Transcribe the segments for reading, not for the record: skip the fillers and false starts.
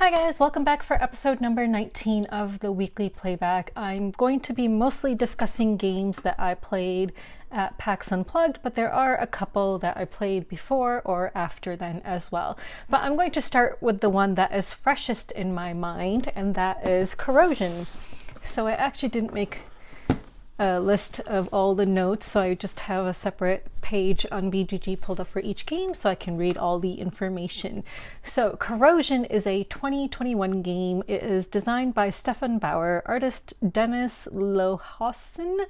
Hi guys, welcome back for episode number 19 of the weekly playback. I'm going to be mostly discussing games that I played at PAX Unplugged, but there are a couple that I played before or after then as well. But I'm going to start with the one that is freshest in my mind, and that is Corrosion. So I actually didn't make a list of all the notes, so I just have a separate page on BGG pulled up for each game so I can read all the information. So Corrosion is a 2021 game. It is designed by Stefan Bauer, artist Dennis Lohausen,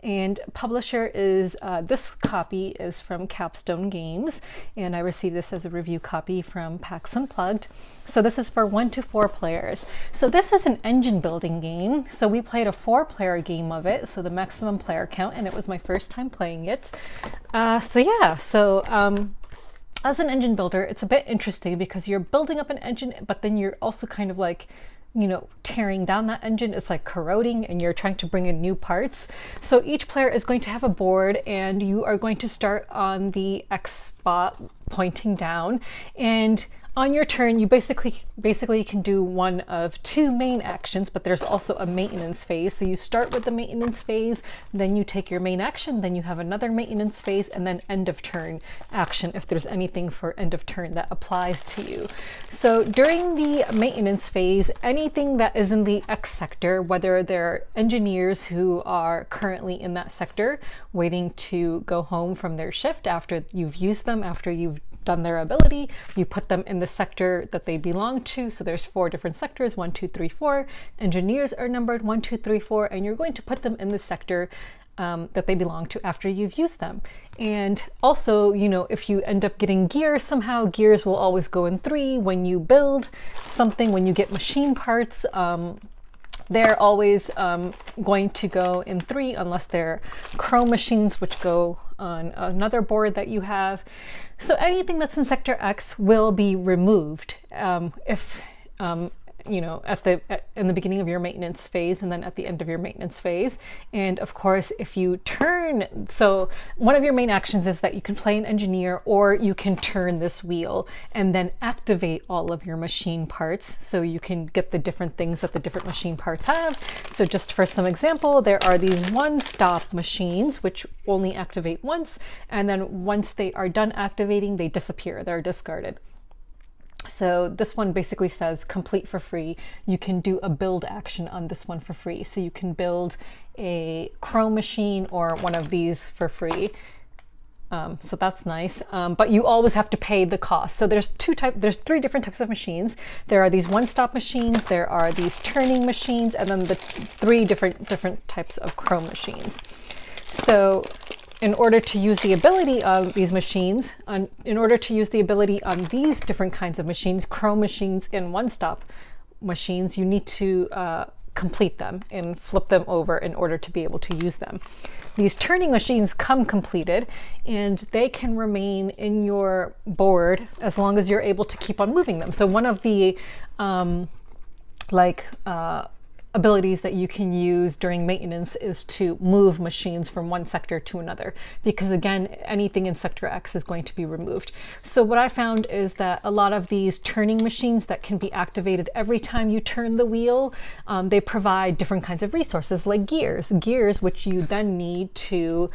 and publisher is, this copy is from Capstone Games, and I received this as a review copy from PAX Unplugged. So this is for 1 to 4 players. So this is an engine building game. So we played a 4-player game of it, so the maximum player count, and it was my first time playing it. As an engine builder, it's a bit interesting because you're building up an engine, but then you're also kind of like, you know, tearing down that engine. It's like corroding and you're trying to bring in new parts. So each player is going to have a board and you are going to start on the X spot pointing down, and on your turn, you basically can do one of 2 main actions, but there's also a maintenance phase. So you start with the maintenance phase, then you take your main action, then you have another maintenance phase, and then end of turn action if there's anything for end of turn that applies to you. So during the maintenance phase, anything that is in the X sector, whether they're engineers who are currently in that sector waiting to go home from their shift after you've used them, after you've done their ability, you put them in the sector that they belong to. So there's 4 different sectors, 1, 2, 3, 4. Engineers are numbered 1, 2, 3, 4, and you're going to put them in the sector that they belong to after you've used them. And also, you know, if you end up getting gears somehow, gears will always go in 3. When you build something, when you get machine parts, they're always going to go in 3 unless they're chrome machines, which go on another board that you have. So anything that's in Sector X will be removed if you know, in the beginning of your maintenance phase and then at the end of your maintenance phase. And of course, if you turn, so one of your main actions is that you can play an engineer, or you can turn this wheel and then activate all of your machine parts so you can get the different things that the different machine parts have. So just for some example, there are these one-stop machines which only activate once, and then once they are done activating, they disappear, they're discarded. So this one basically says complete for free. You can do a build action on this one for free. So you can build a chrome machine or one of these for free. So that's nice. But you always have to pay the cost. So there's 3 different types of machines. There are these one-stop machines, there are these turning machines, and then the 3 different types of chrome machines. So in order to use the ability of these machines, in order to use the ability on these different kinds of machines, chrome machines and one-stop machines, you need to complete them and flip them over in order to be able to use them. These turning machines come completed, and they can remain in your board as long as you're able to keep on moving them. So one of the abilities that you can use during maintenance is to move machines from one sector to another, because again, anything in Sector X is going to be removed. So what I found is that a lot of these turning machines that can be activated every time you turn the wheel, they provide different kinds of resources like gears which you then need to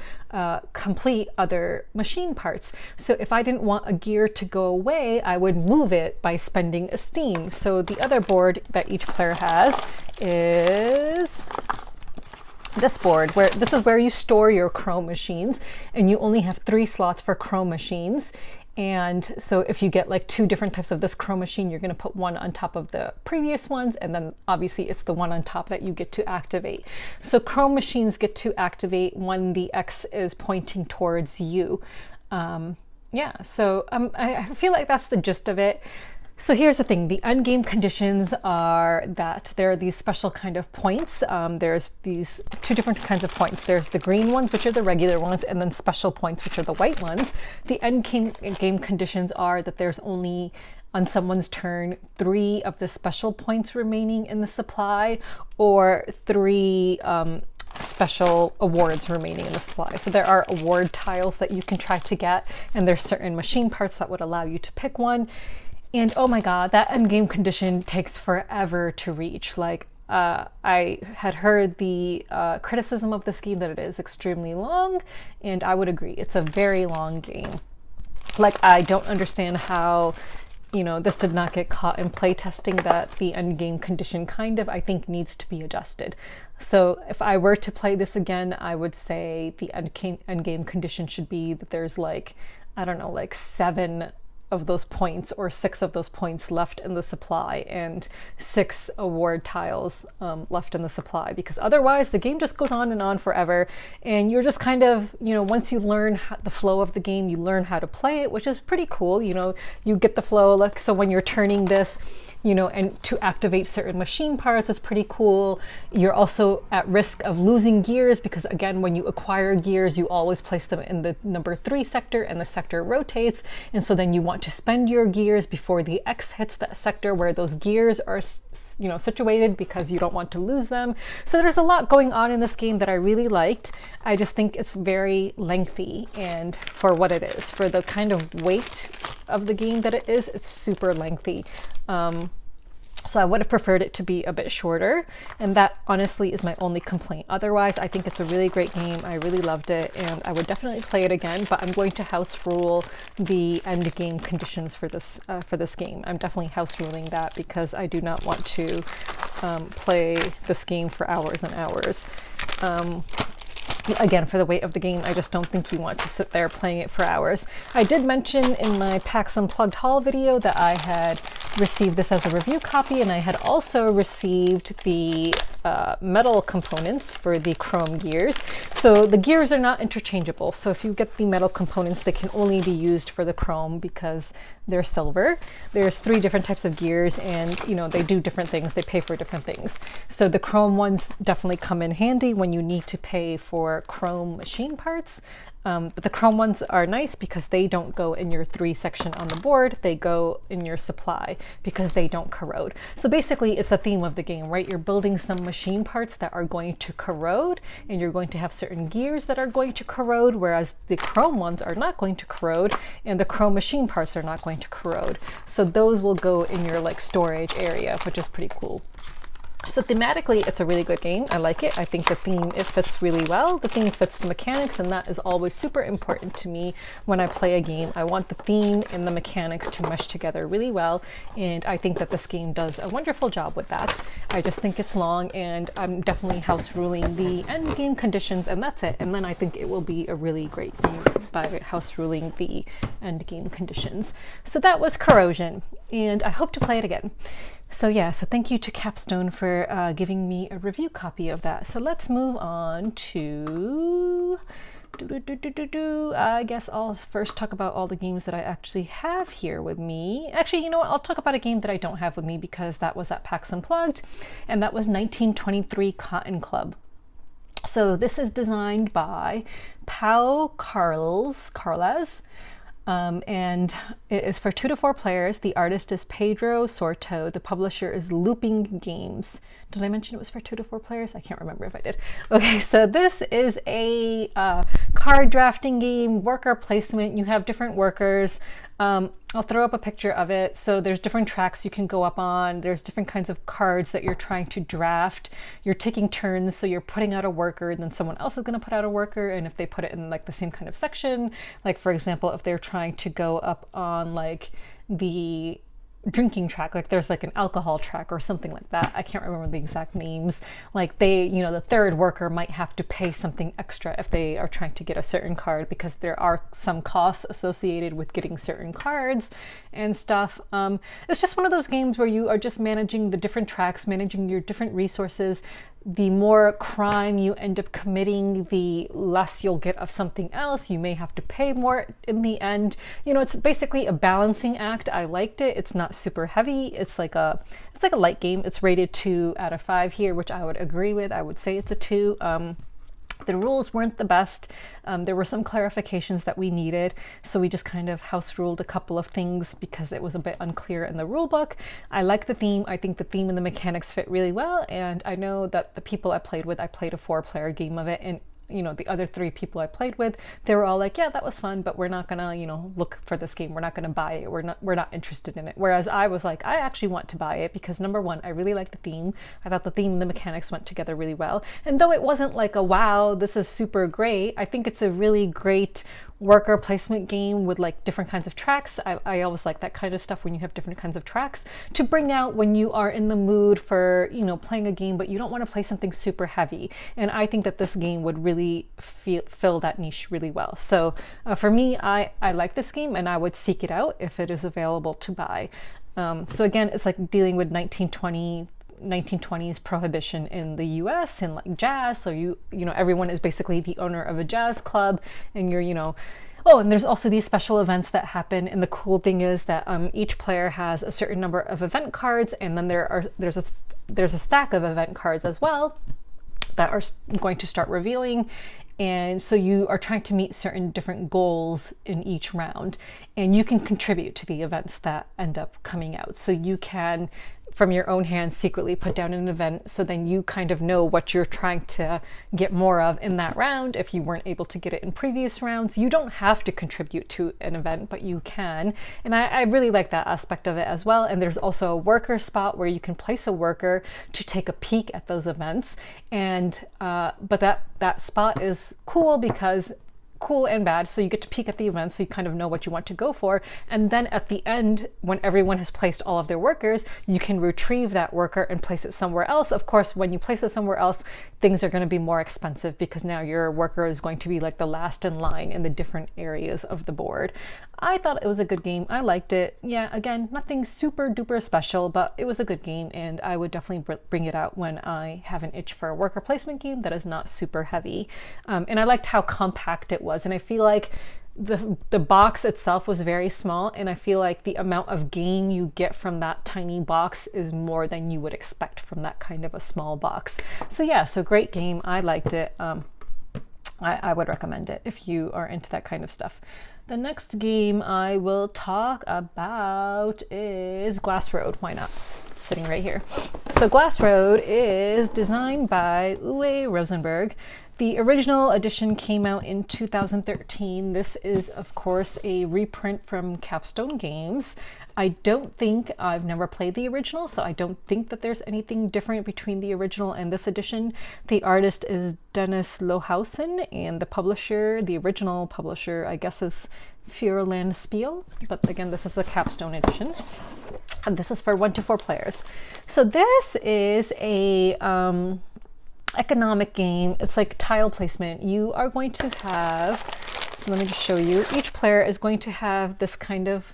complete other machine parts. So if I didn't want a gear to go away, I would move it by spending a steam. So the other board that each player has is this board, where this is where you store your chrome machines, and you only have 3 slots for chrome machines. And so if you get like 2 different types of this chrome machine, you're going to put one on top of the previous ones, and then obviously it's the one on top that you get to activate. So chrome machines get to activate when the X is pointing towards you. I feel like that's the gist of it. So here's the thing, the endgame conditions are that there are these special kind of points. There's these 2 different kinds of points. There's the green ones, which are the regular ones, and then special points, which are the white ones. The endgame conditions are that there's only, on someone's turn, 3 of the special points remaining in the supply, or 3 special awards remaining in the supply. So there are award tiles that you can try to get, and there's certain machine parts that would allow you to pick one. And oh my god, that endgame condition takes forever to reach. Like, I had heard the criticism of this game that it is extremely long, and I would agree. It's a very long game. Like, I don't understand how, you know, this did not get caught in playtesting, that the endgame condition kind of, I think, needs to be adjusted. So if I were to play this again, I would say the endgame condition should be that there's like, I don't know, like 7 of those points or 6 of those points left in the supply and 6 award tiles left in the supply, because otherwise the game just goes on and on forever, and you're just kind of, you know, once you learn the flow of the game, you learn how to play it, which is pretty cool. You know, you get the flow. Like, so when you're turning this, you know, and to activate certain machine parts, it's pretty cool. You're also at risk of losing gears because, again, when you acquire gears, you always place them in the number 3 sector, and the sector rotates. And so then you want to spend your gears before the X hits that sector where those gears are, you know, situated, because you don't want to lose them. So there's a lot going on in this game that I really liked. I just think it's very lengthy, and for what it is, for the kind of weight of the game that it is, it's super lengthy. So I would have preferred it to be a bit shorter, and that honestly is my only complaint. Otherwise, I think it's a really great game. I really loved it, and I would definitely play it again, but I'm going to house rule the end game conditions for this game. I'm definitely house ruling that because I do not want to play this game for hours and hours. Again, for the weight of the game, I just don't think you want to sit there playing it for hours. I did mention in my PAX Unplugged haul video that I had received this as a review copy, and I had also received the metal components for the chrome gears. So the gears are not interchangeable. So if you get the metal components, they can only be used for the chrome because they're silver. There's 3 different types of gears, and you know, they do different things. They pay for different things. So the chrome ones definitely come in handy when you need to pay for chrome machine parts. But the chrome ones are nice because they don't go in your 3 section on the board. They go in your supply because they don't corrode. So basically it's the theme of the game, right? You're building some machine parts that are going to corrode, and you're going to have certain gears that are going to corrode, whereas the chrome ones are not going to corrode, and the chrome machine parts are not going to corrode. So those will go in your like storage area, which is pretty cool. So thematically, it's a really good game. I like it. I think the theme, it fits really well. The theme fits the mechanics, and that is always super important to me when I play a game. I want the theme and the mechanics to mesh together really well, and I think that this game does a wonderful job with that. I just think it's long, and I'm definitely house ruling the end game conditions, and that's it. And then I think it will be a really great game by house ruling the end game conditions. So that was Corrosion, and I hope to play it again. So yeah, so thank you to Capstone for giving me a review copy of that. So let's move on to... I guess I'll first talk about all the games that I actually have here with me. Actually, you know what? I'll talk about a game that I don't have with me because that was at PAX Unplugged, and that was 1923 Cotton Club. So this is designed by Pau Carles. And it is for 2 to 4 players. The artist is Pedro Sorto. The publisher is Looping Games. Did I mention it was for 2 to 4 players? I can't remember if I did. Okay, so this is a card drafting game, worker placement. You have different workers. I'll throw up a picture of it. So there's different tracks you can go up on. There's different kinds of cards that you're trying to draft. You're taking turns, so you're putting out a worker, and then someone else is going to put out a worker. And if they put it in like the same kind of section, like for example, if they're trying to go up on like the drinking track, like there's like an alcohol track or something like that. I can't remember the exact names. Like they, you know, the third worker might have to pay something extra if they are trying to get a certain card, because there are some costs associated with getting certain cards and stuff. It's just one of those games where you are just managing the different tracks, managing your different resources. The more crime you end up committing, the less you'll get of something else. You may have to pay more in the end. You know, it's basically a balancing act. I liked it. It's not super heavy. It's like a light game. It's rated 2 out of 5 here, which I would agree with. I would say it's a 2. The rules weren't the best. There were some clarifications that we needed, so we just kind of house ruled a couple of things because it was a bit unclear in the rule book. I like the theme. I think the theme and the mechanics fit really well, and I know that the people I played with, I played a 4-player game of it, and you know, the other 3 people I played with, they were all like, yeah, that was fun, but we're not gonna, you know, look for this game. We're not gonna buy it. We're not interested in it. Whereas I was like, I actually want to buy it because number one, I really like the theme. I thought the theme and the mechanics went together really well. And though it wasn't like a wow, this is super great, I think it's a really great worker placement game with like different kinds of tracks. I always like that kind of stuff when you have different kinds of tracks to bring out when you are in the mood for, you know, playing a game, but you don't want to play something super heavy. And I think that this game would really fill that niche really well. So for me, I like this game and I would seek it out if it is available to buy. So again, it's like dealing with 1920s prohibition in the US and like jazz. So you know, everyone is basically the owner of a jazz club and you're, you know, oh, and there's also these special events that happen. And the cool thing is that each player has a certain number of event cards, and then there's a stack of event cards as well that are going to start revealing. And so you are trying to meet certain different goals in each round, and you can contribute to the events that end up coming out. So you can, from your own hand, secretly put down an event, so then you kind of know what you're trying to get more of in that round. If you weren't able to get it in previous rounds, you don't have to contribute to an event, but you can. And I really like that aspect of it as well. And there's also a worker spot where you can place a worker to take a peek at those events. And but that spot is cool because cool and bad. So you get to peek at the event, so you kind of know what you want to go for. And then at the end, when everyone has placed all of their workers, you can retrieve that worker and place it somewhere else. Of course, when you place it somewhere else, things are going to be more expensive because now your worker is going to be like the last in line in the different areas of the board. I thought it was a good game. I liked it. Yeah, again, nothing super duper special, but it was a good game, and I would definitely bring it out when I have an itch for a worker placement game that is not super heavy. And I liked how compact it was, and I feel like the box itself was very small, and I feel like the amount of game you get from that tiny box is more than you would expect from that kind of a small box. So yeah, so great game. I liked it. I would recommend it if you are into that kind of stuff. The next game I will talk about is Glass Road. Why not? It's sitting right here. So Glass Road is designed by Uwe Rosenberg. The original edition came out in 2013. This is, of course, a reprint from Capstone Games. I've never played the original, so I don't think that there's anything different between the original and this edition. The artist is Dennis Lohausen, and the original publisher, I guess, is Feuerland Spiel. But again, this is a Capstone edition. And this is for 1 to 4 players. So this is a economic game. It's like tile placement. You are going to have, so let me just show you. Each player is going to have this kind of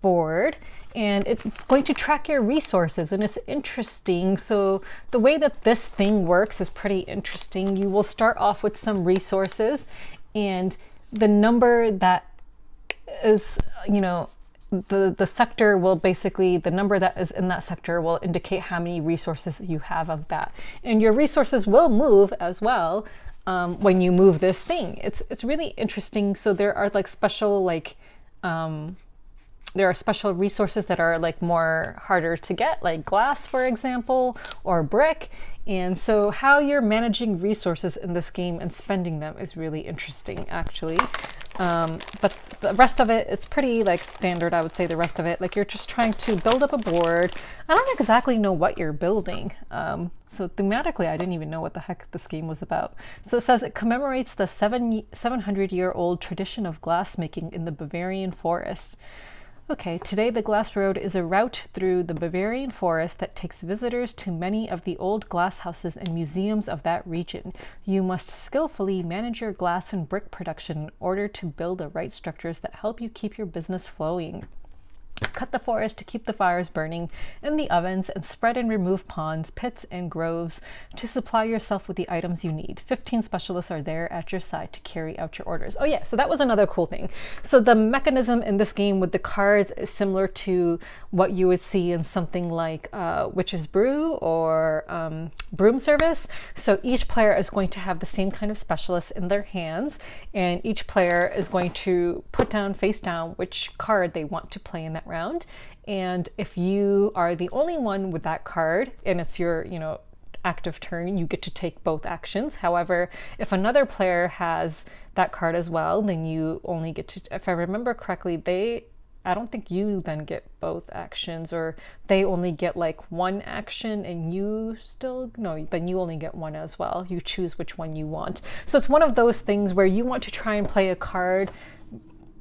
board, and it's going to track your resources, and it's interesting. So the way that this thing works is pretty interesting. You will start off with some resources, and the number that is, you know, the sector will basically, the number that is in that sector will indicate how many resources you have of that. And your resources will move as well when you move this thing. It's really interesting. So there are like special there are special resources that are like more harder to get, like glass, for example, or brick. And so how you're managing resources in this game and spending them is really interesting, actually. But the rest of it, it's pretty like standard, I would say. The rest of it, like, you're just trying to build up a board. I don't exactly know what you're building. So thematically, I didn't even know what the heck this game was about. So it says it commemorates the 700-year-old tradition of glassmaking in the Bavarian forest. Okay, today the Glass Road is a route through the Bavarian forest that takes visitors to many of the old glass houses and museums of that region. You must skillfully manage your glass and brick production in order to build the right structures that help you keep your business flowing. Cut the forest to keep the fires burning in the ovens, and spread and remove ponds, pits, and groves to supply yourself with the items you need. 15 specialists are there at your side to carry out your orders. Oh yeah, so that was another cool thing. So the mechanism in this game with the cards is similar to what you would see in something like Witch's Brew or Broom Service. So each player is going to have the same kind of specialists in their hands, and each player is going to put down, face down, which card they want to play in that round. And if you are the only one with that card, and it's your, you know, active turn, you get to take both actions. However, if another player has that card as well, then you only get to, if I remember correctly, I don't think you then get both actions, or they only get like one action and you still, no, then you only get one as well. You choose which one you want. So it's one of those things where you want to try and play a card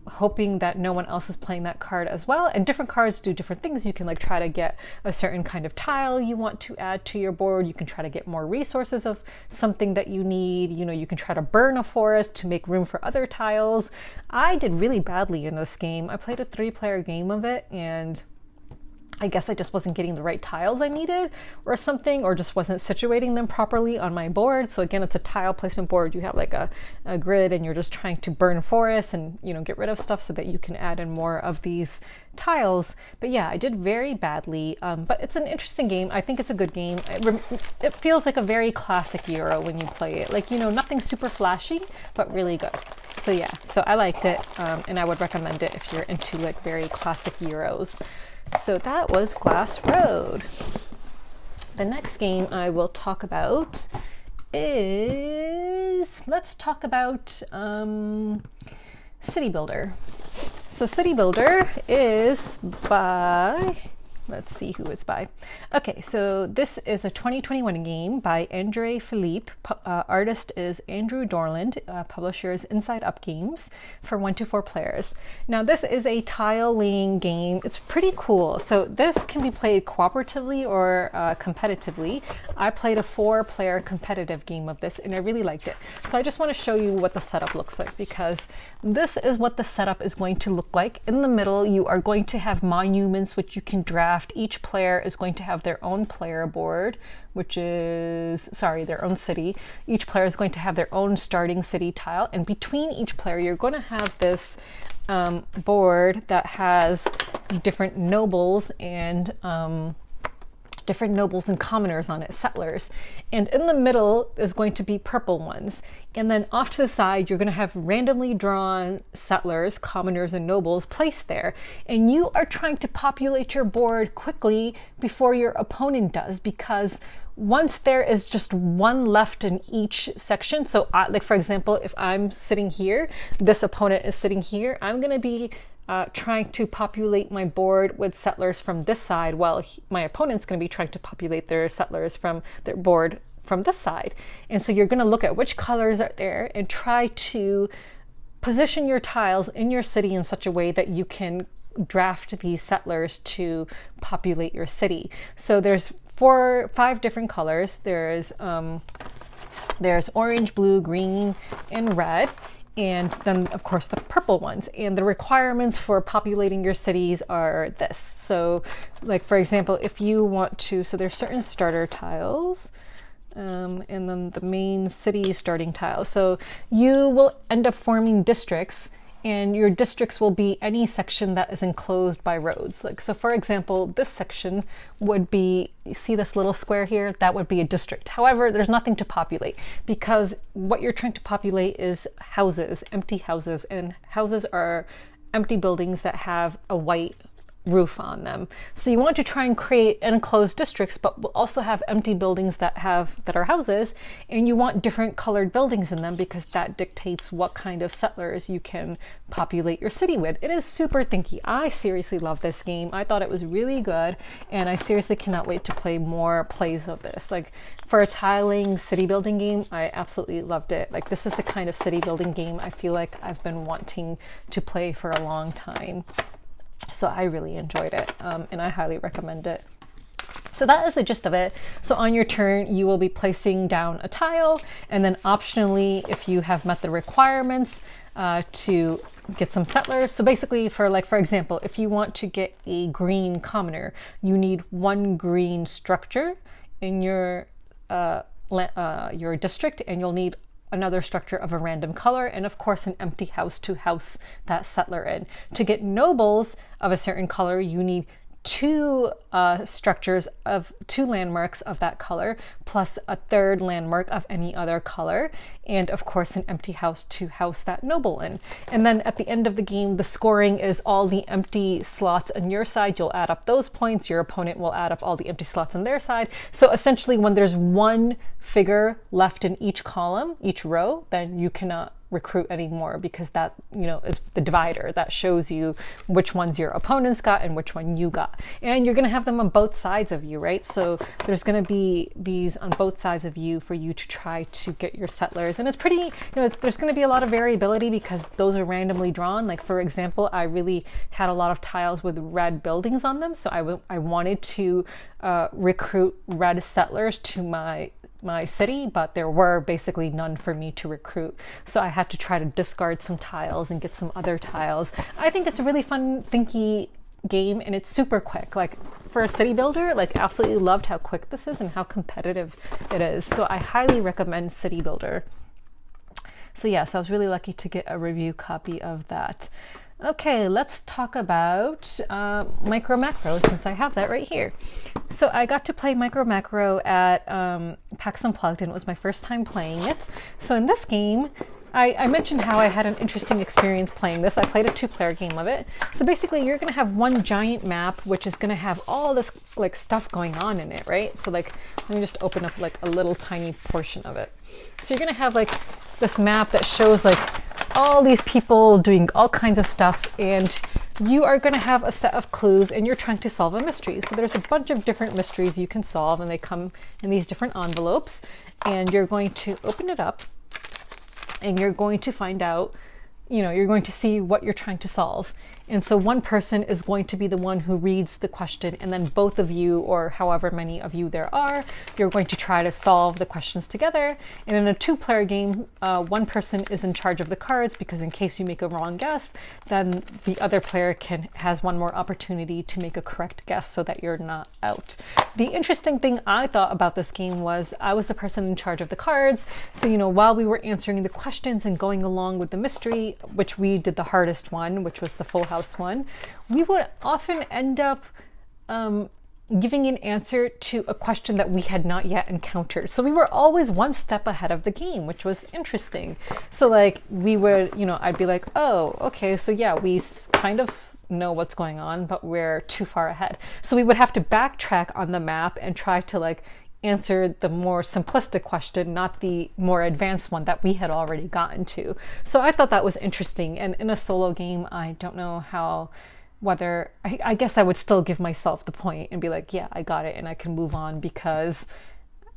hoping that no one else is playing that card as well. And different cards do different things. You can like try to get a certain kind of tile you want to add to your board. You can try to get more resources of something that you need. You know, you can try to burn a forest to make room for other tiles. I did really badly in this game. I played a 3-player game of it, and I guess I just wasn't getting the right tiles I needed or something, or just wasn't situating them properly on my board. So again, it's a tile placement board. You have like a grid, and you're just trying to burn forests and, you know, get rid of stuff so that you can add in more of these tiles. But yeah, I did very badly, but it's an interesting game. I think it's a good game. It feels like a very classic Euro when you play it. Like, you know, nothing super flashy, but really good. So yeah, so I liked it, and I would recommend it if you're into like very classic Euros. So that was Glass Road. The next game I will talk about is, let's talk about City Builder. So City Builder is by, let's see who it's by. Okay, so this is a 2021 game by Andre Philippe. Artist is Andrew Dorland. Publisher is Inside Up Games, for 1 to 4 players. Now this is a tile laying game. It's pretty cool. So this can be played cooperatively or competitively. I played a 4-player competitive game of this, and I really liked it. So I just want to show you what the setup looks like, because this is what the setup is going to look like. In the middle, you are going to have monuments which you can draft. Each player is going to have their own player board, which is, sorry, their own city. Each player is going to have their own starting city tile, and between each player you're going to have this board that has different nobles and commoners on it, settlers. And in the middle is going to be purple ones. And then off to the side, you're going to have randomly drawn settlers, commoners, and nobles placed there. And you are trying to populate your board quickly before your opponent does, because once there is just one left in each section, so like for example, if I'm sitting here, this opponent is sitting here, I'm going to be trying to populate my board with settlers from this side, while my opponent's going to be trying to populate their settlers from their board from this side. And so you're going to look at which colors are there and try to position your tiles in your city in such a way that you can draft these settlers to populate your city. So there's 5 different colors. There's orange, blue, green, and red. And then of course the purple ones. And the requirements for populating your cities are this. So like for example, if you want to, so there's certain starter tiles, and then the main city starting tile. So you will end up forming districts, and your districts will be any section that is enclosed by roads. Like, so for example, this section would be, you see this little square here? That would be a district. However, there's nothing to populate, because what you're trying to populate is houses, empty houses, and houses are empty buildings that have a white roof on them. So you want to try and create enclosed districts, but will also have empty buildings that are houses, and you want different colored buildings in them, because that dictates what kind of settlers you can populate your city with. It is super thinky. I seriously love this game. I thought it was really good, and I seriously cannot wait to play more plays of this. Like for a tiling city building game, I absolutely loved it. Like this is the kind of city building game I feel like I've been wanting to play for a long time. So I really enjoyed it, and I highly recommend it. So that is the gist of it. So on your turn, you will be placing down a tile, and then optionally, if you have met the requirements, to get some settlers. So basically for example, if you want to get a green commoner, you need 1 green structure in your district, and you'll need another structure of a random color, and of course an empty house to house that settler in. To get nobles of a certain color, you need two structures of two landmarks of that color, plus a third landmark of any other color, and of course an empty house to house that noble in. And then at the end of the game, the scoring is all the empty slots on your side. You'll add up those points. Your opponent will add up all the empty slots on their side. So essentially, when there's one figure left in each column, each row, then you cannot recruit anymore, because that, you know, is the divider that shows you which ones your opponents got and which one you got. And you're going to have them on both sides of you, right? So there's going to be these on both sides of you for you to try to get your settlers. And it's pretty, you know, there's going to be a lot of variability because those are randomly drawn. Like, for example, I really had a lot of tiles with red buildings on them. So I wanted to recruit red settlers to my city, but there were basically none for me to recruit. So I had to try to discard some tiles and get some other tiles. I think it's a really fun, thinky game, and it's super quick. Like, for a city builder, like, absolutely loved how quick this is and how competitive it is. So I highly recommend City Builder. So yeah, so I was really lucky to get a review copy of that. Okay, let's talk about MicroMacro, since I have that right here. So I got to play MicroMacro at PAX Unplugged, and it was my first time playing it. So in this game, I mentioned how I had an interesting experience playing this. I played a 2-player game of it. So basically, you're going to have one giant map, which is going to have all this like stuff going on in it, right? So like, let me just open up like a little tiny portion of it. So you're going to have like this map that shows like all these people doing all kinds of stuff, and you are going to have a set of clues, and you're trying to solve a mystery. So there's a bunch of different mysteries you can solve, and they come in these different envelopes, and you're going to open it up, and you're going to find out, you know, you're going to see what you're trying to solve. And so one person is going to be the one who reads the question, and then both of you, or however many of you there are, you're going to try to solve the questions together. And in a 2-player game, one person is in charge of the cards, because in case you make a wrong guess, then the other player has one more opportunity to make a correct guess so that you're not out. The interesting thing I thought about this game was I was the person in charge of the cards. So, you know, while we were answering the questions and going along with the mystery, which we did the hardest one, which was the full house one, we would often end up giving an answer to a question that we had not yet encountered. So we were always one step ahead of the game, which was interesting. So like, we would, you know, I'd be like, oh, okay, so yeah, we kind of know what's going on, but we're too far ahead. So we would have to backtrack on the map and try to like answer the more simplistic question, not the more advanced one that we had already gotten to. So I thought that was interesting. And in a solo game, I don't know how, whether, I guess I would still give myself the point and be like, yeah, I got it, and I can move on, because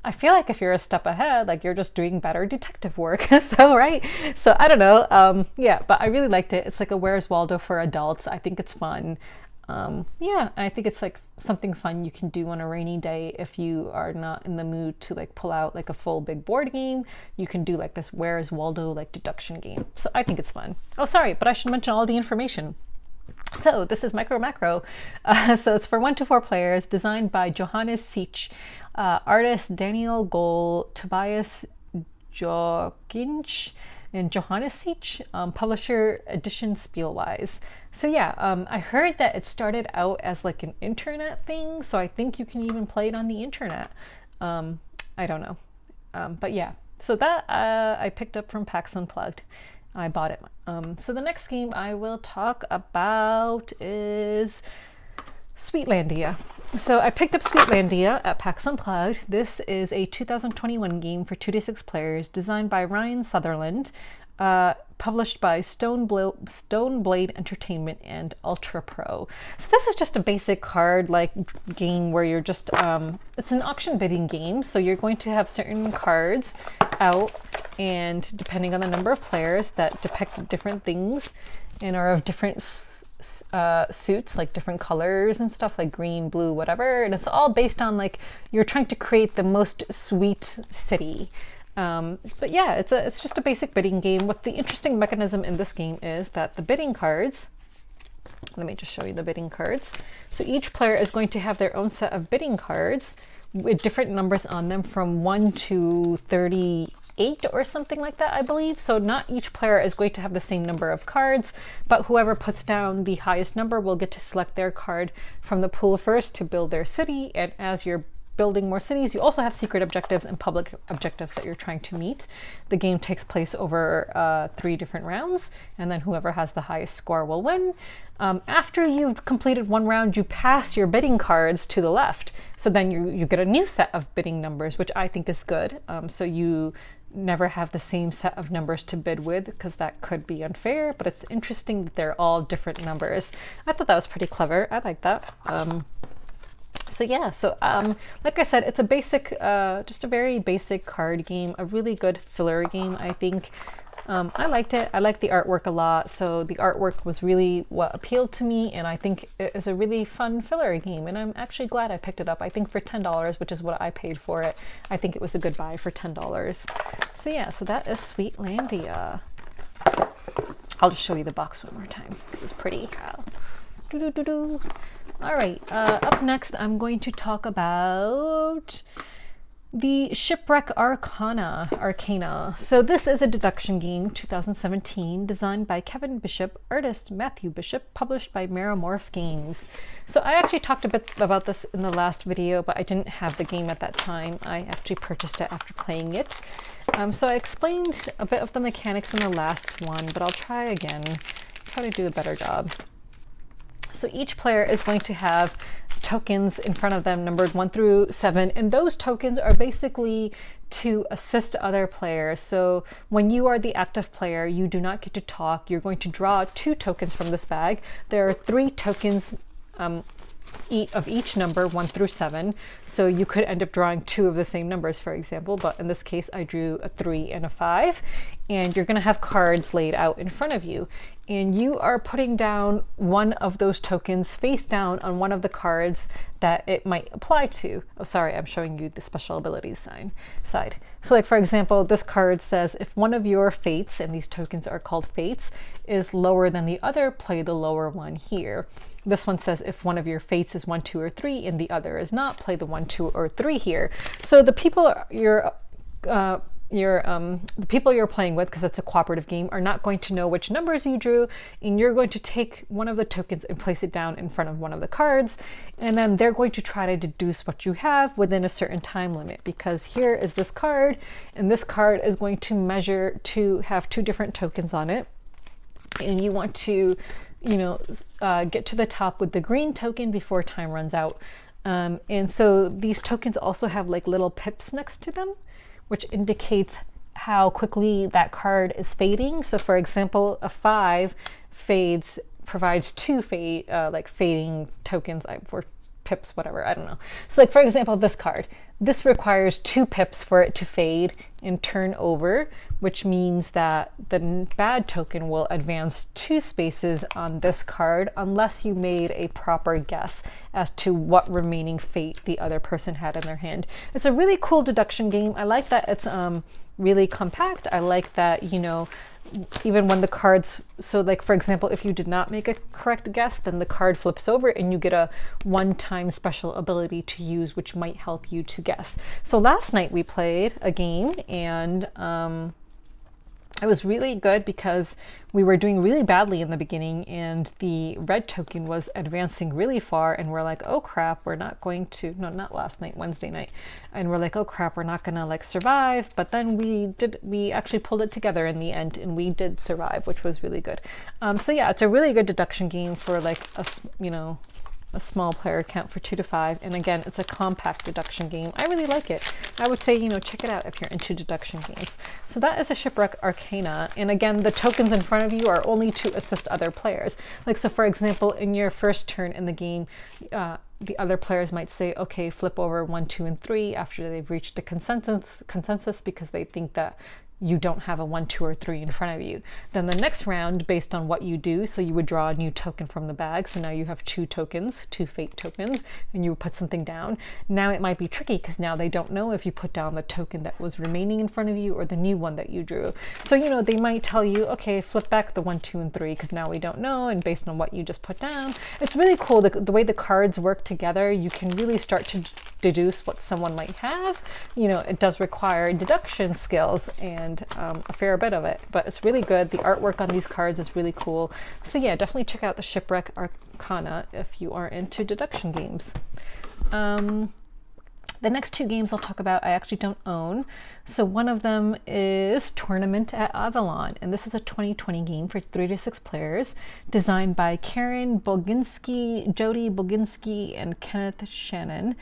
I feel like if you're a step ahead, like, you're just doing better detective work. So, right? So I don't know. Yeah, but I really liked it. It's like a Where's Waldo for adults. I think it's fun. Yeah, I think it's like something fun you can do on a rainy day if you are not in the mood to like pull out like a full big board game. You can do like this Where's Waldo like deduction game. So I think it's fun. Oh, sorry, but I should mention all the information. So this is MicroMacro. So it's for 1 to 4 players, designed by Johannes Siech, artist Daniel Gohl, Tobias Jokinch, and Johannes Siech, publisher Edition Spielwise. So yeah, I heard that it started out as like an internet thing, so I think you can even play it on the internet. I don't know. But yeah, so that I picked up from PAX Unplugged. I bought it. So the next game I will talk about is Sweetlandia. So I picked up Sweetlandia at PAX Unplugged. This is a 2021 game for 2 to 6 players, designed by Ryan Sutherland, published by Stoneblade Entertainment and Ultra Pro. So this is just a basic card like game where you're just it's an auction bidding game, so you're going to have certain cards out, and depending on the number of players, that depict different things and are of different suits, like different colors and stuff, like green, blue, whatever, and it's all based on like you're trying to create the most sweet city. But yeah, it's just a basic bidding game. What the interesting mechanism in this game is that the bidding cards, let me just show you the bidding cards. So each player is going to have their own set of bidding cards with different numbers on them from 1 to 30 8 or something like that, I believe. So not each player is going to have the same number of cards, but whoever puts down the highest number will get to select their card from the pool first to build their city. And as you're building more cities, you also have secret objectives and public objectives that you're trying to meet. The game takes place over 3 different rounds, and then whoever has the highest score will win. After you've completed 1 round, you pass your bidding cards to the left. So then you get a new set of bidding numbers, which I think is good. So you never have the same set of numbers to bid with, because that could be unfair, but it's interesting that they're all different numbers. I thought that was pretty clever. I like that. So yeah, so like I said, it's a basic, just a very basic card game, a really good filler game, I think. I liked it. I liked the artwork a lot. So the artwork was really what appealed to me, and I think it is a really fun filler game, and I'm actually glad I picked it up. I think for $10, which is what I paid for it, I think it was a good buy for $10. So yeah, so that is Sweetlandia. I'll just show you the box one more time. This is pretty. All right, up next, I'm going to talk about the Shipwreck Arcana. So this is a deduction game, 2017, designed by Kevin Bishop, artist Matthew Bishop, published by Meromorph Games. So I actually talked a bit about this in the last video, but I didn't have the game at that time. I actually purchased it after playing it. So I explained a bit of the mechanics in the last one, but I'll try again, try to do a better job. So each player is going to have tokens in front of them numbered 1 through 7, and those tokens are basically to assist other players. So when you are the active player, you do not get to talk. You're going to draw 2 tokens from this bag. There are 3 tokens of each number, 1 through 7. So you could end up drawing 2 of the same numbers, for example, but in this case I drew a 3 and a 5, and you're going to have cards laid out in front of you, and you are putting down one of those tokens face down on one of the cards that it might apply to. Oh, sorry, I'm showing you the special abilities side. So like, for example, this card says if one of your fates, and these tokens are called fates, is lower than the other, play the lower one here. This one says if one of your fates is 1, 2, or 3 and the other is not, play the 1, 2, or 3 here. So the people the people you're playing with, because it's a cooperative game, are not going to know which numbers you drew, and you're going to take one of the tokens and place it down in front of one of the cards, and then they're going to try to deduce what you have within a certain time limit, because here is this card, and this card is going to measure to have 2 different tokens on it, and you want to, you know, get to the top with the green token before time runs out. And so these tokens also have like little pips next to them, which indicates how quickly that card is fading. So for example, a 5 provides 2 fading tokens for pips, whatever, I don't know. So like, for example, this card, this requires 2 pips for it to fade and turn over, which means that the bad token will advance 2 spaces on this card unless you made a proper guess as to what remaining fate the other person had in their hand. It's a really cool deduction game. I like that it's really compact. I like that, you know, even when the cards, so like, for example, if you did not make a correct guess, then the card flips over and you get a one-time special ability to use, which might help you to guess. So last night we played a game, and it was really good because we were doing really badly in the beginning, and the red token was advancing really far, and we're like, oh crap, we're not going to, no, not last night, Wednesday night, and we're like, oh crap, we're not gonna like survive. But then we actually pulled it together in the end, and we did survive, which was really good. So yeah, it's a really good deduction game for like a small player count for 2 to 5, and again, it's a compact deduction game. I really like it. I would say, you know, check it out if you're into deduction games. So that is a Shipwreck Arcana, and again, the tokens in front of you are only to assist other players. Like, so for example, in your first turn in the game, the other players might say, okay, flip over 1, 2, and 3 after they've reached a consensus because they think that you don't have a 1, 2, or 3 in front of you. Then the next round, based on what you do, so you would draw a new token from the bag. So now you have 2 tokens, 2 fate tokens, and you would put something down. Now it might be tricky because now they don't know if you put down the token that was remaining in front of you or the new one that you drew. So, you know, they might tell you, okay, flip back the 1, 2, and 3 because now we don't know, and based on what you just put down. It's really cool. The way the cards work together, you can really start to deduce what someone might have. You know, it does require deduction skills and a fair bit of it, but it's really good. The artwork on these cards is really cool. So yeah, definitely check out the Shipwreck Arcana if you are into deduction games. The next two games I'll talk about I actually don't own. So one of them is Tournament at Avalon, and this is a 2020 game for 3 to 6 players, designed by Karen Boginski, Jody Boginski, and Kenneth Shannon.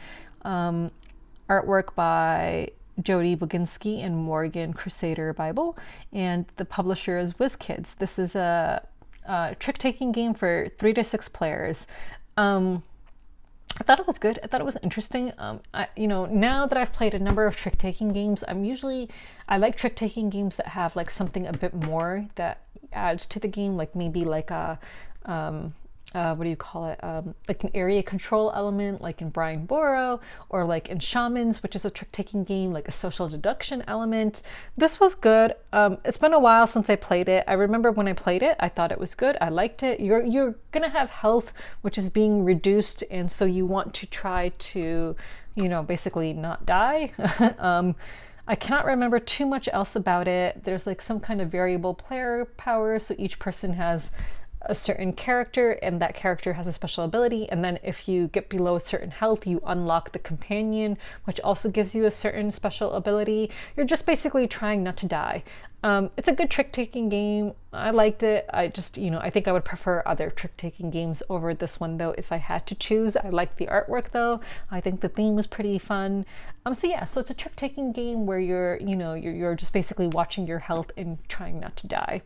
Artwork by Jody Boginski and Morgan Crusader Bible, and the publisher is WizKids. This is a trick-taking game for 3 to 6 players. I thought it was good. I thought it was interesting. You know, now that I've played a number of trick-taking games, I like trick-taking games that have like something a bit more that adds to the game, like maybe like a, what do you call it? Like an area control element, like in Brian Borough, or like in Shamans, which is a trick-taking game, like a social deduction element. This was good. It's been a while since I played it. I remember when I played it, I thought it was good. I liked it. You're gonna have health, which is being reduced, and so you want to try to, you know, basically not die. I cannot remember too much else about it. There's like some kind of variable player power, so each person has a certain character, and that character has a special ability, and then if you get below a certain health, you unlock the companion, which also gives you a certain special ability. You're just basically trying not to die. It's a good trick-taking game. I liked it. I just, you know, I think I would prefer other trick-taking games over this one though if I had to choose. I like the artwork though. I think the theme was pretty fun. So yeah, so it's a trick-taking game where you're just basically watching your health and trying not to die.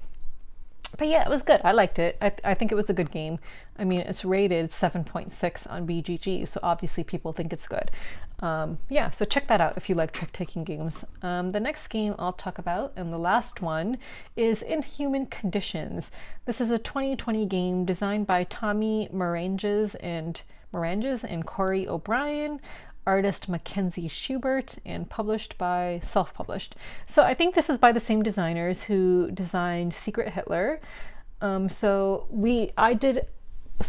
But yeah, it was good. I liked it. I think it was a good game. I mean, it's rated 7.6 on BGG, so obviously people think it's good. Yeah, so check that out if you like trick-taking games. The next game I'll talk about, and the last one, is Inhuman Conditions. This is a 2020 game designed by Tommy Moranges and Corey O'Brien, artist Mackenzie Schubert, and published by self-published. So I think this is by the same designers who designed Secret Hitler. So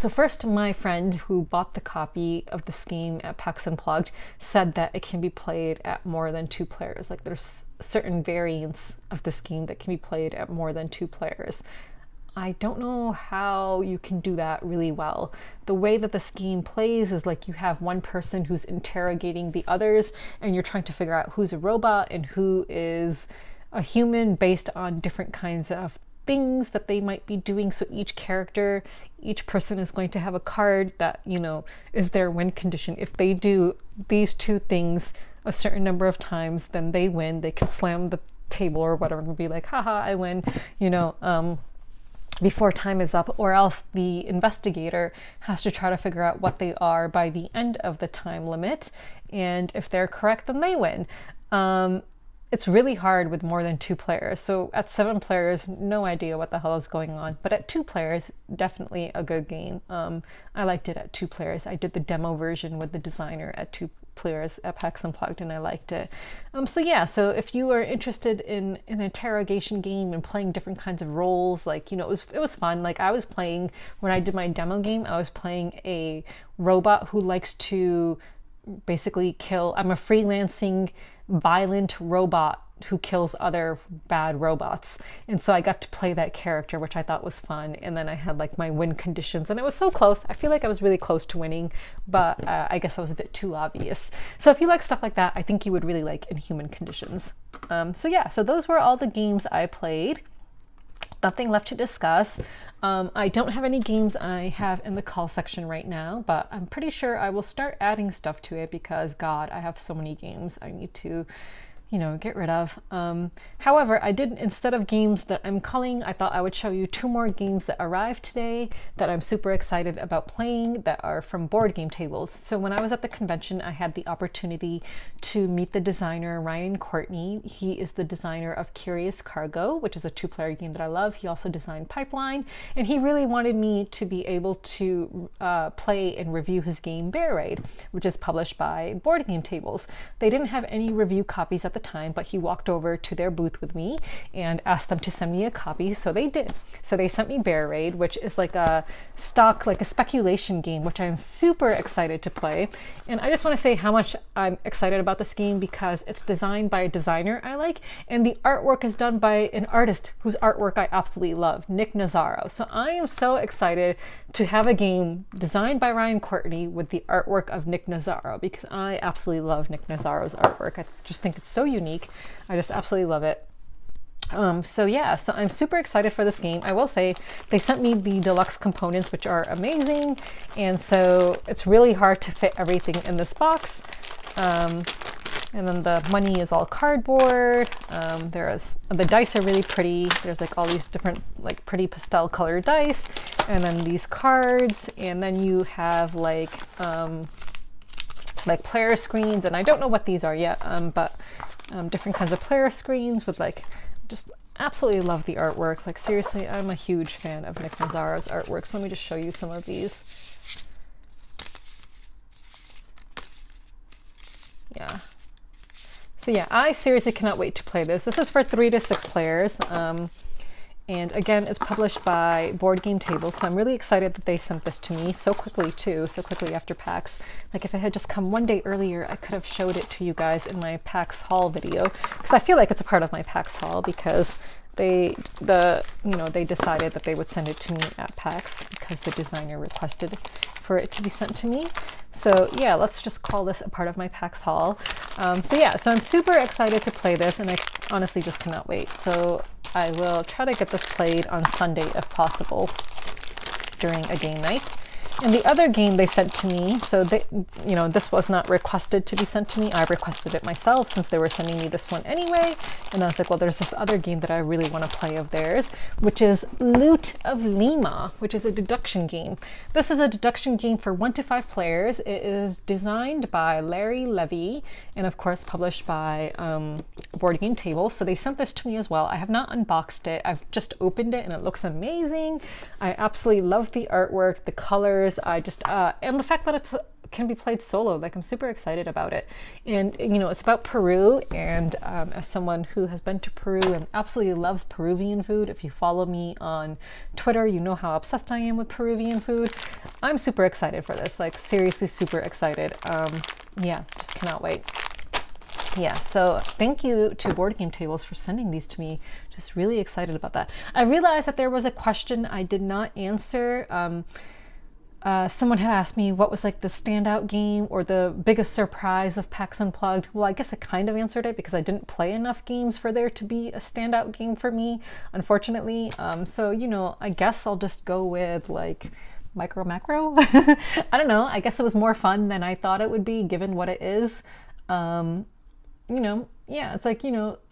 first my friend who bought the copy of this game at PAX Unplugged said that it can be played at more than 2 players. Like there's certain variants of this game that can be played at more than 2 players. I don't know how you can do that really well. The way that this game plays is like you have one person who's interrogating the others, and you're trying to figure out who's a robot and who is a human based on different kinds of things that they might be doing. So each person is going to have a card that, you know, is their win condition. If they do these 2 things a certain number of times, then they win. They can slam the table or whatever and be like, haha, I win, you know, before time is up, or else the investigator has to try to figure out what they are by the end of the time limit, and if they're correct, then they win. It's really hard with more than 2 players. So at 7 players, no idea what the hell is going on, but at 2 players, definitely a good game. I liked it at 2 players. I did the demo version with the designer at 2 players at PAX Unplugged, and I liked it. So yeah, so if you are interested in an interrogation game and playing different kinds of roles, like, you know, it was fun. Like I was playing, when I did my demo game, I was playing a robot who likes to basically kill. I'm a freelancing violent robot who kills other bad robots, and so I got to play that character, which I thought was fun. And then I had like my win conditions, and it was so close. I feel like I was really close to winning, but I guess I was a bit too obvious. So if you like stuff like that, I think you would really like Inhuman Conditions. So yeah, so those were all the games I played. Nothing left to discuss. I don't have any games I have in the call section right now, but I'm pretty sure I will start adding stuff to it because, God, I have so many games I need to, you know, get rid of. However, I did, instead of games that I'm culling, I thought I would show you 2 more games that arrived today that I'm super excited about playing that are from board game tables. So when I was at the convention, I had the opportunity to meet the designer, Ryan Courtney. He is the designer of Curious Cargo, which is a 2-player game that I love. He also designed Pipeline, and he really wanted me to be able to play and review his game Bear Raid, which is published by Board Game Tables. They didn't have any review copies at the the time, but he walked over to their booth with me and asked them to send me a copy. So they did. So they sent me Bear Raid, which is like a stock, like a speculation game, which I'm super excited to play. And I just want to say how much I'm excited about this game because it's designed by a designer I like, and the artwork is done by an artist whose artwork I absolutely love, Nick Nazaro. So I am so excited to have a game designed by Ryan Courtney with the artwork of Nick Nazaro, because I absolutely love Nick Nazaro's artwork. I just think it's so unique. I just absolutely love it. So yeah, so I'm super excited for this game. I will say they sent me the deluxe components, which are amazing. And so it's really hard to fit everything in this box. And then the money is all cardboard. The dice are really pretty. There's like all these different like pretty pastel colored dice, and then these cards, and then you have like player screens, and I don't know what these are yet, but different kinds of player screens with like, just absolutely love the artwork. Like seriously, I'm a huge fan of Nick Nazaro's artwork. So let me just show you some of these. Yeah. So yeah, I seriously cannot wait to play this. This is for 3 to 6 players. And again, it's published by Board Game Table. So I'm really excited that they sent this to me so quickly too, so quickly after PAX. Like if it had just come one day earlier, I could have showed it to you guys in my PAX haul video, because I feel like it's a part of my PAX haul, because they decided that they would send it to me at PAX because the designer requested for it to be sent to me. So yeah, let's just call this a part of my PAX haul. So yeah, so I'm super excited to play this, and I honestly just cannot wait. So I will try to get this played on Sunday if possible during a game night. And the other game they sent to me, so they, this was not requested to be sent to me. I requested it myself since they were sending me this one anyway. And I was like, well, there's this other game that I really want to play of theirs, which is Loot of Lima, which is a deduction game. This is a deduction game for 1 to 5 players. It is designed by Larry Levy and of course published by Board Game Table. So they sent this to me as well. I have not unboxed it. I've just opened it and it looks amazing. I absolutely love the artwork, the colors. I just and the fact that it can be played solo. Like I'm super excited about it. And it's about Peru, and as someone who has been to Peru and absolutely loves Peruvian food, if you follow me on Twitter, you know how obsessed I am with Peruvian food. I'm super excited for this, like seriously super excited. Yeah, just cannot wait. Yeah, so thank you to Board Game Tables for sending these to me. Just really excited about that. I realized that there was a question I did not answer. Someone had asked me what was like the standout game or the biggest surprise of PAX Unplugged. Well, I guess I kind of answered it because I didn't play enough games for there to be a standout game for me, unfortunately. So, I guess I'll just go with like MicroMacro. I don't know. I guess it was more fun than I thought it would be given what it is. Yeah, it's like,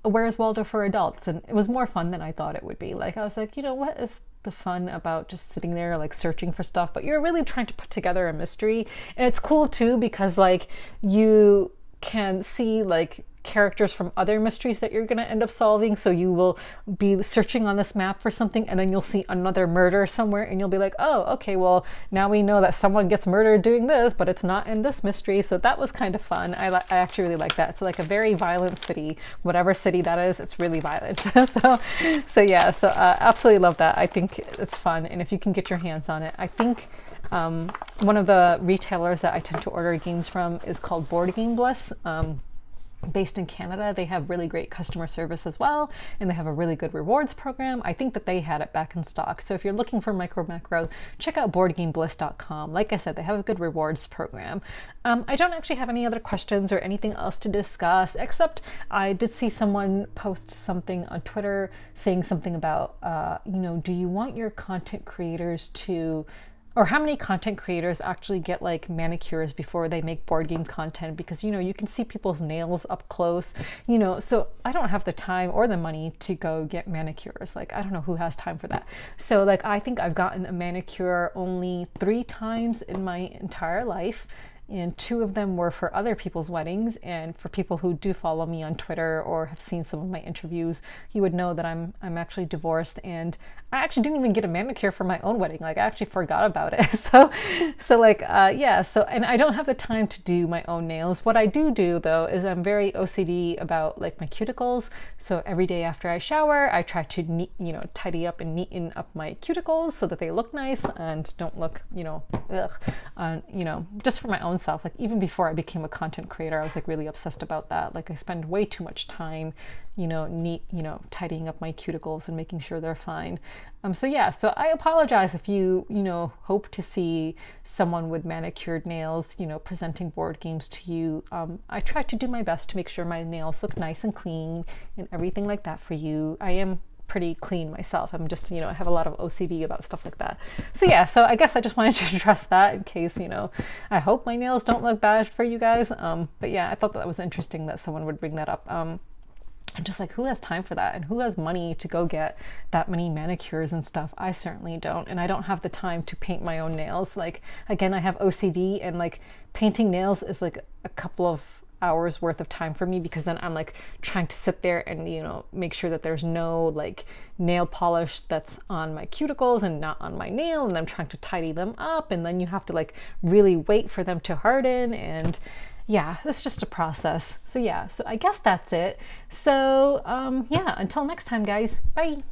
Where's Waldo for adults? And it was more fun than I thought it would be. Like, I was like, what is the fun about just sitting there like searching for stuff, but you're really trying to put together a mystery. And it's cool too because like you can see like characters from other mysteries that you're going to end up solving. So you will be searching on this map for something, and then you'll see another murder somewhere, and you'll be like, oh, okay, well, now we know that someone gets murdered doing this, but it's not in this mystery. So that was kind of fun. I actually really like that. It's like a very violent city, whatever city that is, it's really violent. so yeah, so absolutely love that. I think it's fun. And if you can get your hands on it, I think one of the retailers that I tend to order games from is called Board Game Bliss. Based in Canada. They have really great customer service as well, and they have a really good rewards program. I think that they had it back in stock. So if you're looking for MicroMacro, check out boardgamebliss.com. Like I said, they have a good rewards program. I don't actually have any other questions or anything else to discuss, except I did see someone post something on Twitter saying something about, do you want your content creators to, or how many content creators actually get like manicures before they make board game content? Because, you can see people's nails up close, so I don't have the time or the money to go get manicures. Like, I don't know who has time for that. So like, I think I've gotten a manicure only 3 times in my entire life. And 2 of them were for other people's weddings. And for people who do follow me on Twitter or have seen some of my interviews, you would know that I'm actually divorced, and I actually didn't even get a manicure for my own wedding. Like I actually forgot about it. So like, yeah, so, and I don't have the time to do my own nails. What I do though, is I'm very OCD about like my cuticles. So every day after I shower, I try to tidy up and neaten up my cuticles so that they look nice and don't look, ugh, just for my own self. Like even before I became a content creator, I was like really obsessed about that. Like I spend way too much time, tidying up my cuticles and making sure they're fine. So yeah, so I apologize if you, hope to see someone with manicured nails, presenting board games to you. I try to do my best to make sure my nails look nice and clean and everything like that for you. I am pretty clean myself. I'm just, I have a lot of OCD about stuff like that. So yeah, so I guess I just wanted to address that in case, I hope my nails don't look bad for you guys. But yeah, I thought that was interesting that someone would bring that up. I'm just like, who has time for that? And who has money to go get that many manicures and stuff? I certainly don't. And I don't have the time to paint my own nails. Like, again, I have OCD, and like painting nails is like a couple of hours worth of time for me, because then I'm like trying to sit there and, make sure that there's no like nail polish that's on my cuticles and not on my nail. And I'm trying to tidy them up. And then you have to like really wait for them to harden. And yeah, it's just a process. So yeah, so I guess that's it. So yeah, until next time, guys, bye.